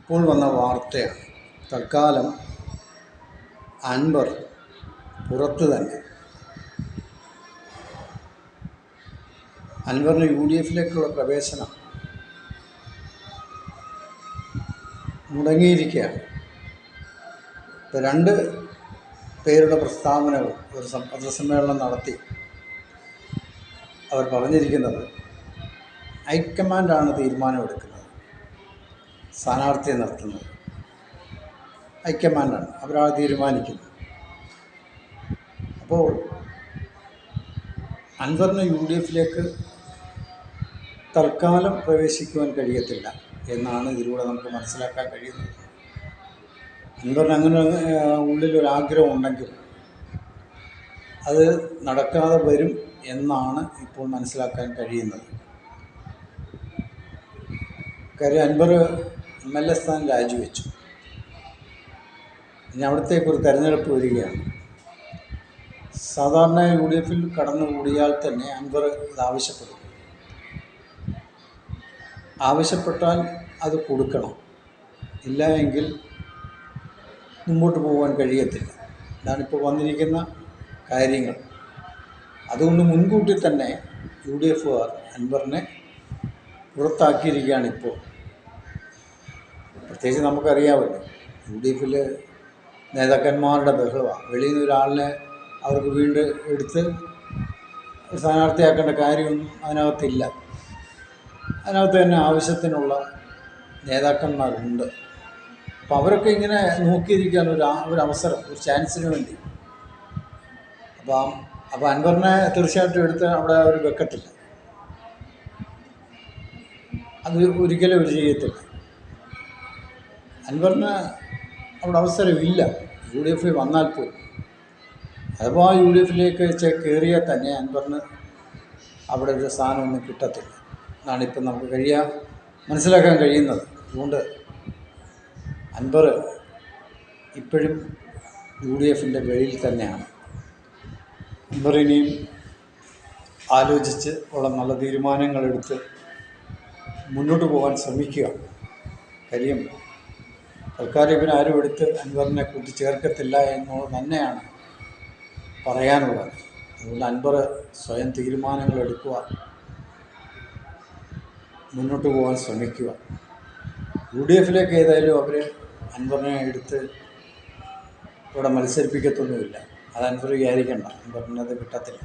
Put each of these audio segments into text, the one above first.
ഇപ്പോൾ വന്ന വാർത്തയാണ്. തൽക്കാലം അൻവർ പുറത്ത് തന്നെ. അൻവറിന് UDFിലേക്കുള്ള പ്രവേശനം മുടങ്ങിയിരിക്കുകയാണ്. ഇപ്പോൾ 2 പേരുടെ പ്രസ്താവനകൾ ഒരു പത്രസമ്മേളനം നടത്തി അവർ പറഞ്ഞിരിക്കുന്നത് ഹൈക്കമാൻഡാണ് തീരുമാനമെടുക്കുന്നത്, സ്ഥാനാർത്ഥിയെ നിർത്തുന്നത് ഹൈക്കമാൻഡാണ്, അവരാണ് തീരുമാനിക്കുന്നത്. അപ്പോൾ അൻവറിന് UDFിലേക്ക് തൽക്കാലം പ്രവേശിക്കുവാൻ കഴിയത്തില്ല എന്നാണ് ഇതിലൂടെ നമുക്ക് മനസ്സിലാക്കാൻ കഴിയുന്നത്. അൻവറിന് അങ്ങനെ ഉള്ളിലൊരാഗ്രഹം ഉണ്ടെങ്കിൽ അത് നടക്കാതെ വരും എന്നാണ് ഇപ്പോൾ മനസ്സിലാക്കാൻ കഴിയുന്നത്. കാര്യം അൻവർ MLA സ്ഥാനം രാജിവെച്ചു. ഇനി അവിടത്തേക്കൊരു തെരഞ്ഞെടുപ്പ് വരികയാണ്. സാധാരണ UDFിൽ കടന്നുകൂടിയാൽ തന്നെ അൻവർ ഇത് ആവശ്യപ്പെട്ടാൽ അത് കൊടുക്കണം, ഇല്ല എങ്കിൽ മുമ്പോട്ട് പോകാൻ കഴിയത്തില്ല. ഇതാണിപ്പോൾ വന്നിരിക്കുന്ന കാര്യങ്ങൾ. അതുകൊണ്ട് മുൻകൂട്ടി തന്നെ UDFുകാർ അൻവറിനെ പുറത്താക്കിയിരിക്കുകയാണ്. ഇപ്പോൾ പ്രത്യേകിച്ച് നമുക്കറിയാമല്ലോ, UDFിൽ നേതാക്കന്മാരുടെ ബഹളമാണ്. വെളിയിൽ നിന്ന് ഒരാളിനെ അവർക്ക് വീണ്ടും എടുത്ത് സ്ഥാനാർത്ഥിയാക്കേണ്ട കാര്യമൊന്നും അതിനകത്തില്ല. അതിനകത്ത് തന്നെ ആവശ്യത്തിനുള്ള നേതാക്കന്മാരുണ്ട്. അപ്പോൾ അവരൊക്കെ ഇങ്ങനെ നോക്കിയിരിക്കാൻ ഒരു അവസരം, ഒരു ചാൻസിന് വേണ്ടി. അപ്പോൾ അൻവറിനെ തീർച്ചയായിട്ടും എടുത്ത് അവിടെ അവർ വെക്കത്തില്ല, അത് ഒരിക്കലും അവർ ചെയ്യത്തില്ല. അൻവറിന് അവിടെ അവസരമില്ല UDFിൽ വന്നാൽ പോലും. അഥവാ UDFിലേക്ക് കയറിയാൽ തന്നെ അൻവറിന് അവിടെ ഒരു സ്ഥാനമൊന്നും കിട്ടത്തില്ല എന്നാണ് ഇപ്പം നമുക്ക് മനസ്സിലാക്കാൻ കഴിയുന്നത്. അതുകൊണ്ട് അൻവർ ഇപ്പോഴും UDFിൻ്റെ വെളിയിൽ തന്നെയാണ്. അൻവർ ഇനിയും ആലോചിച്ച് ഉള്ള നല്ല തീരുമാനങ്ങളെടുത്ത് മുന്നോട്ട് പോകാൻ ശ്രമിക്കുക. കാര്യം തൽക്കാലം ഇവരാരും എടുത്ത് അൻവറിനെ കൂട്ടിച്ചേർക്കത്തില്ല എന്നുള്ളത് തന്നെയാണ് പറയാനുള്ളത്. അതുകൊണ്ട് അൻവർ സ്വയം തീരുമാനങ്ങൾ എടുക്കുക, മുന്നോട്ട് പോകാൻ ശ്രമിക്കുക. UDFിലേക്ക് ഏതായാലും അവർ അൻവറിനെ എടുത്ത് ഇവിടെ മത്സരിപ്പിക്കത്തൊന്നുമില്ല. അത് അൻവർ വിചാരിക്കേണ്ട, അൻവറിനത് കിട്ടത്തില്ല.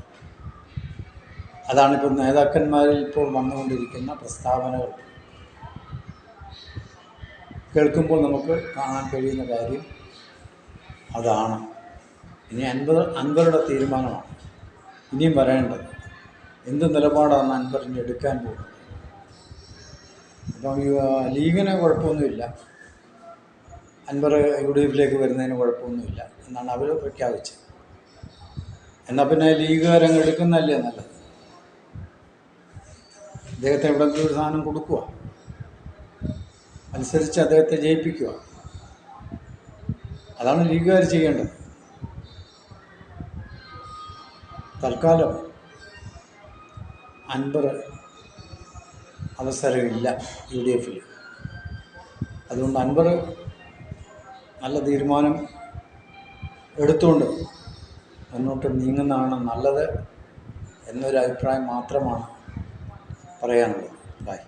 അതാണിപ്പോൾ നേതാക്കന്മാരിൽ ഇപ്പോൾ വന്നുകൊണ്ടിരിക്കുന്ന പ്രസ്താവനകൾ കേൾക്കുമ്പോൾ നമുക്ക് കാണാൻ കഴിയുന്ന കാര്യം അതാണ്. ഇനി അൻവറുടെ തീരുമാനമാണ് ഇനിയും പറയേണ്ടത്. എന്ത് നിലപാടാണ് അൻവറിന് എടുക്കാൻ പോകുന്നത്? അപ്പം ലീഗിന് കുഴപ്പമൊന്നുമില്ല, അൻവർ UDFിലേക്ക് വരുന്നതിന് കുഴപ്പമൊന്നുമില്ല എന്നാണ് അവർ പ്രഖ്യാപിച്ചത്. എന്നാൽ പിന്നെ ലീഗുകാരങ്ങ് എടുക്കുന്നതല്ലേ നല്ലത്. അദ്ദേഹത്തെ എവിടെയെങ്കിലും ഒരു സാധനം കൊടുക്കുക, അനുസരിച്ച് അദ്ദേഹത്തെ ജയിപ്പിക്കുക. അതാണ് ലീഗുകാർ ചെയ്യേണ്ടത്. തൽക്കാലം അൻവർ അവസരമില്ല UDFിൽ. അതുകൊണ്ട് അൻവർ നല്ല തീരുമാനം എടുത്തുകൊണ്ട് മുന്നോട്ട് നീങ്ങുന്നതാണ് നല്ലത് എന്നൊരു അഭിപ്രായം മാത്രമാണ് പറയാനുള്ളത്. ബൈ.